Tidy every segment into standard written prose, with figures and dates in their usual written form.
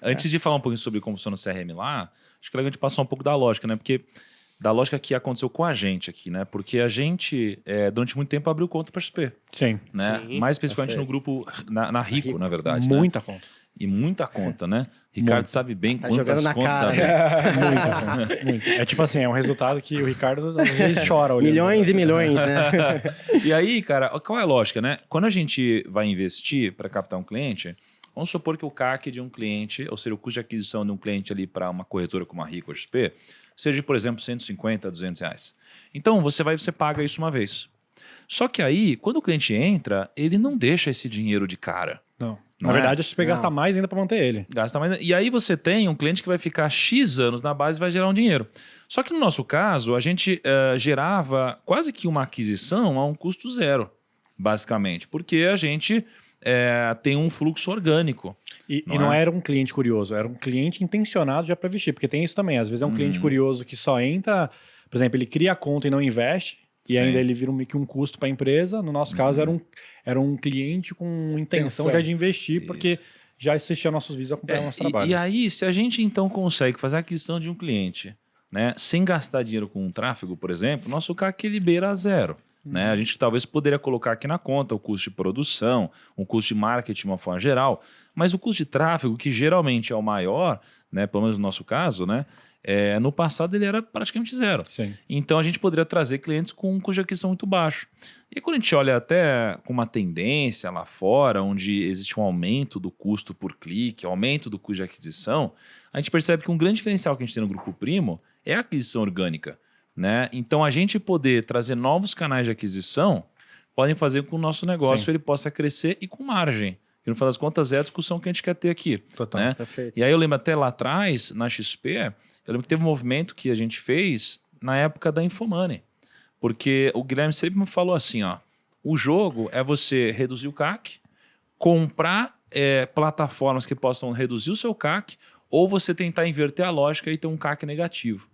Antes de falar um pouquinho sobre como funciona o CRM lá, acho que é legal a gente passar um pouco da lógica, né? Porque da lógica que aconteceu com a gente aqui, né? Porque a gente, durante muito tempo, abriu conta para XP. Sim. Né? Sim, Mais especificamente no grupo, na Rico, na verdade. Muita né? conta. E muita conta, né? Ricardo sabe bem Tá quantas jogando na contas cara, sabe. né? Muita conta. Muito. É tipo assim, é um resultado que o Ricardo às vezes chora olhando. Milhões e milhões, né? E aí, cara, qual é a lógica, né? Quando a gente vai investir para captar um cliente, vamos supor que o CAC de um cliente, ou seja, o custo de aquisição de um cliente ali para uma corretora como a Rico ou XP, seja, por exemplo, 150, 200 reais. Então, você paga isso uma vez. Só que aí, quando o cliente entra, ele não deixa esse dinheiro de cara. Não. Não Na é? verdade, a XP gasta mais ainda para manter ele. Gasta mais. E aí você tem um cliente que vai ficar X anos na base e vai gerar um dinheiro. Só que no nosso caso, a gente gerava quase que uma aquisição a um custo zero, basicamente. Porque a gente tem um fluxo orgânico. E não era um cliente curioso, era um cliente intencionado já para investir. Porque tem isso também. Às vezes é um cliente curioso que só entra, por exemplo, ele cria a conta e não investe. E Sim. ainda ele vira meio que um custo para a empresa. No nosso caso, era um cliente com intenção já de investir, porque já assistia nossos vídeos e acompanhava nosso trabalho. E aí, se a gente então consegue fazer a aquisição de um cliente, né, sem gastar dinheiro com um tráfego, por exemplo, nosso CAC ele beira a zero. Né? A gente talvez poderia colocar aqui na conta o custo de produção, um custo de marketing de uma forma geral, mas o custo de tráfego, que geralmente é o maior, né, pelo menos no nosso caso, né, no passado ele era praticamente zero. Sim. Então a gente poderia trazer clientes com um custo de aquisição muito baixo. E quando a gente olha até com uma tendência lá fora, onde existe um aumento do custo por clique, aumento do custo de aquisição, a gente percebe que um grande diferencial que a gente tem no Grupo Primo é a aquisição orgânica. Né? Então a gente poder trazer novos canais de aquisição podem fazer com que o nosso negócio ele possa crescer e com margem. E no final das contas é a discussão que a gente quer ter aqui. Total. Né? Perfeito. E aí eu lembro até lá atrás, na XP, eu lembro que teve um movimento que a gente fez na época da Infomoney. Porque o Guilherme sempre me falou assim, ó, o jogo é você reduzir o CAC, comprar plataformas que possam reduzir o seu CAC, ou você tentar inverter a lógica e ter um CAC negativo.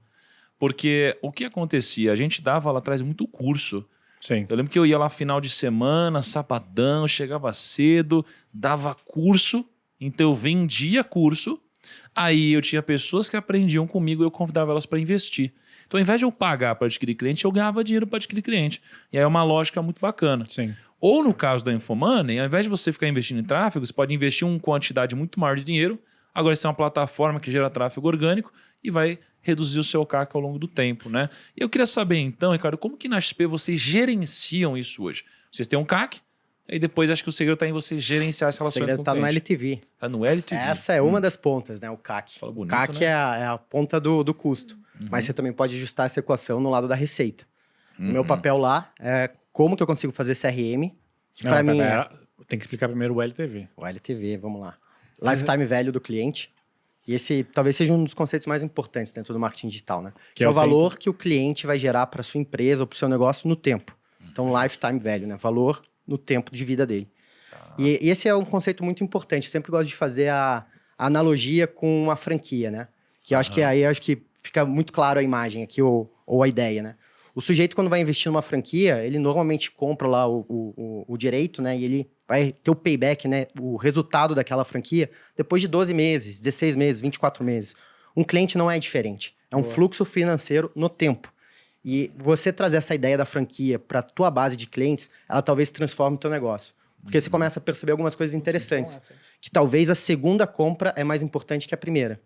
Porque o que acontecia? A gente dava lá atrás muito curso. Sim. Eu lembro que eu ia lá final de semana, sabadão, chegava cedo, dava curso, então eu vendia curso, aí eu tinha pessoas que aprendiam comigo e eu convidava elas para investir. Então, ao invés de eu pagar para adquirir cliente, eu ganhava dinheiro para adquirir cliente. E aí é uma lógica muito bacana. Sim. Ou no caso da Infomoney, ao invés de você ficar investindo em tráfego, você pode investir uma quantidade muito maior de dinheiro. Agora, isso é uma plataforma que gera tráfego orgânico e vai reduzir o seu CAC ao longo do tempo, né? E eu queria saber, então, Ricardo, como que na XP vocês gerenciam isso hoje? Vocês têm um CAC, e depois acho que o segredo está em você gerenciar esse O relacionamento segredo com o está no cliente. LTV. Tá no LTV. Essa é uma das pontas, né? O CAC. Fala bonito, o CAC né? é a ponta do custo. Mas você também pode ajustar essa equação no lado da receita. O meu papel lá é como que eu consigo fazer CRM, que para mim tem que explicar primeiro o LTV. O LTV, vamos lá. Lifetime Value do cliente. E esse talvez seja um dos conceitos mais importantes dentro do marketing digital, né? Que é o valor que o cliente vai gerar para sua empresa ou para o seu negócio no tempo. Então, Lifetime Value, né? Valor no tempo de vida dele. E esse é um conceito muito importante. Eu sempre gosto de fazer a analogia com uma franquia, né? Que eu acho que aí acho que fica muito claro a imagem aqui ou a ideia, né? O sujeito, quando vai investir numa franquia, ele normalmente compra lá o direito, né? E ele vai ter o payback, né? O resultado daquela franquia depois de 12 meses, 16 meses, 24 meses. Um cliente não é diferente. É um fluxo financeiro no tempo. E você trazer essa ideia da franquia para a tua base de clientes, ela talvez transforme o teu negócio. Porque você começa a perceber algumas coisas interessantes. Que talvez a segunda compra é mais importante que a primeira.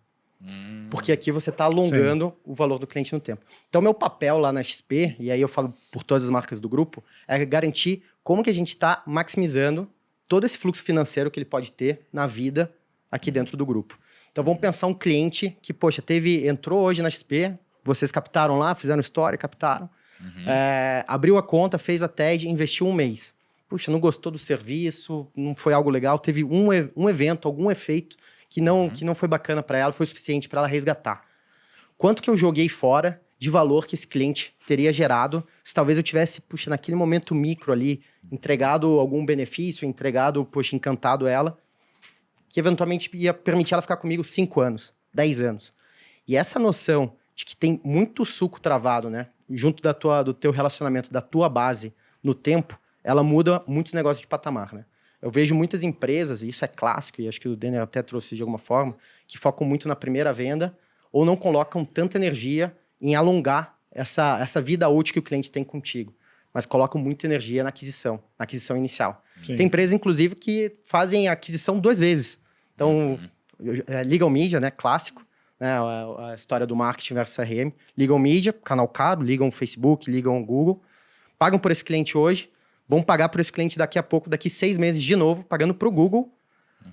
Porque aqui você está alongando o valor do cliente no tempo. Então, meu papel lá na XP, e aí eu falo por todas as marcas do grupo, é garantir como que a gente está maximizando todo esse fluxo financeiro que ele pode ter na vida aqui dentro do grupo. Então, vamos pensar um cliente que, poxa, entrou hoje na XP, vocês captaram lá, fizeram história, captaram, abriu a conta, fez a TED, investiu um mês. Puxa, não gostou do serviço, não foi algo legal, teve um evento, algum efeito que não foi bacana para ela, foi o suficiente para ela resgatar. Quanto que eu joguei fora de valor que esse cliente teria gerado se talvez eu tivesse, puxa, naquele momento micro ali, entregado algum benefício, encantado ela, que eventualmente ia permitir ela ficar comigo 5 anos, 10 anos. E essa noção de que tem muito suco travado, né, junto do teu relacionamento, da tua base no tempo, ela muda muitos negócios de patamar, né? Eu vejo muitas empresas, e isso é clássico, e acho que o Daniel até trouxe de alguma forma, que focam muito na primeira venda ou não colocam tanta energia em alongar essa vida útil que o cliente tem contigo, mas colocam muita energia na aquisição inicial. Sim. Tem empresas, inclusive, que fazem a aquisição 2 vezes. Então, Legal Media, né, clássico, né, a história do marketing versus CRM. Legal Media, canal caro, ligam o Facebook, ligam o Google, pagam por esse cliente hoje, vão pagar por esse cliente daqui a pouco, daqui 6 meses de novo, pagando para o Google,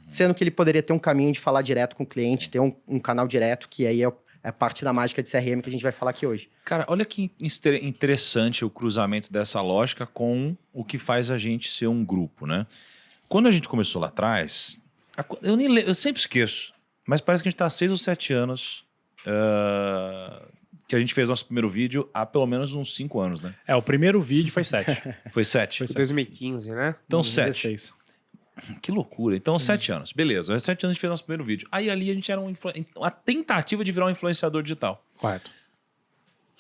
sendo que ele poderia ter um caminho de falar direto com o cliente, ter um canal direto, que aí é parte da mágica de CRM que a gente vai falar aqui hoje. Cara, olha que interessante o cruzamento dessa lógica com o que faz a gente ser um grupo, né? Quando a gente começou lá atrás, eu sempre esqueço, mas parece que a gente está há 6 ou 7 anos que a gente fez nosso primeiro vídeo há pelo menos uns 5 anos, né? O primeiro vídeo foi 7. Foi 7? Foi 2015, né? Então 16. 7. Que loucura. Então 7 anos. Beleza. Há 7 anos a gente fez nosso primeiro vídeo. Aí ali a gente era uma tentativa de virar um influenciador digital. Correto.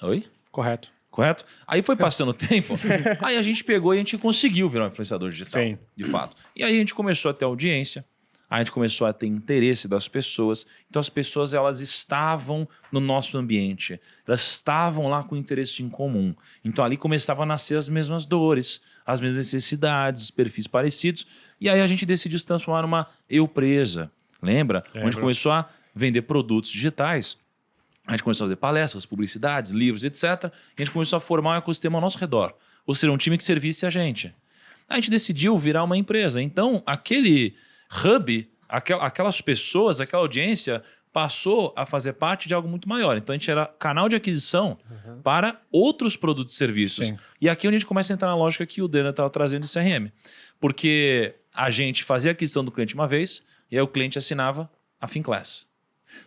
Oi? Correto. Correto? Aí foi passando o tempo, aí a gente pegou e a gente conseguiu virar um influenciador digital, Sim. de fato. E aí a gente começou a ter audiência, a gente começou a ter interesse das pessoas. Então as pessoas, elas estavam no nosso ambiente, elas estavam lá com interesse em comum. Então ali começavam a nascer as mesmas dores, as mesmas necessidades, os perfis parecidos. E aí a gente decidiu se transformar numa empresa, lembra? Onde a gente começou a vender produtos digitais. A gente começou a fazer palestras, publicidades, livros, etc. E a gente começou a formar um ecossistema ao nosso redor. Ou seja, um time que servisse a gente. A gente decidiu virar uma empresa. Então, aquele hub, aquelas pessoas, aquela audiência, passou a fazer parte de algo muito maior. Então, a gente era canal de aquisição para outros produtos e serviços. Sim. E aqui é onde a gente começa a entrar na lógica que o Dana estava trazendo de CRM. Porque a gente fazia a aquisição do cliente uma vez, e aí o cliente assinava a Finclass.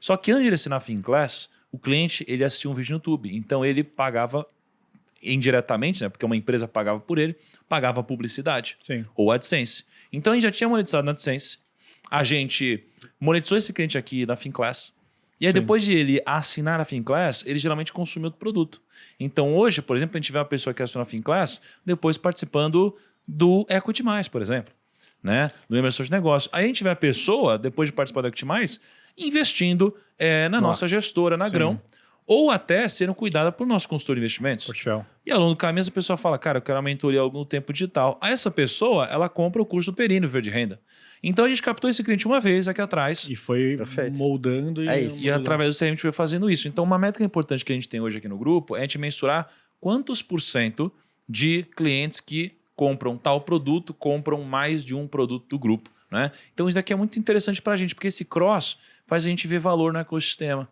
Só que antes de ele assinar a Finclass, o cliente, ele assistia um vídeo no YouTube. Então, ele pagava indiretamente, né? Porque uma empresa pagava por ele, pagava publicidade. Sim. Ou AdSense. Então, a gente já tinha monetizado na AdSense. A gente monetizou esse cliente aqui na Finclass. E aí, Sim. depois de ele assinar a Finclass, ele geralmente consome outro produto. Então, hoje, por exemplo, a gente vê uma pessoa que assinou a Finclass, depois participando do Equity Mais, por exemplo. Né? Do Emerson de Negócio. Aí a gente vê a pessoa, depois de participar do Equity Mais, investindo na nossa gestora, na Grão, ou até sendo cuidada por nosso consultor de investimentos. Portfólio. E ao longo do caminho, essa pessoa fala, cara, eu quero uma mentoria no tempo digital. Aí essa pessoa, ela compra o curso do Perino, Verde Renda. Então a gente captou esse cliente uma vez aqui atrás E foi Perfeito. moldando. É isso. e através do CRM a gente foi fazendo isso. Então uma métrica importante que a gente tem hoje aqui no grupo é a gente mensurar quantos % de clientes que compram tal produto, compram mais de um produto do grupo. Né? Então isso aqui é muito interessante para a gente, porque esse cross faz a gente ver valor no ecossistema.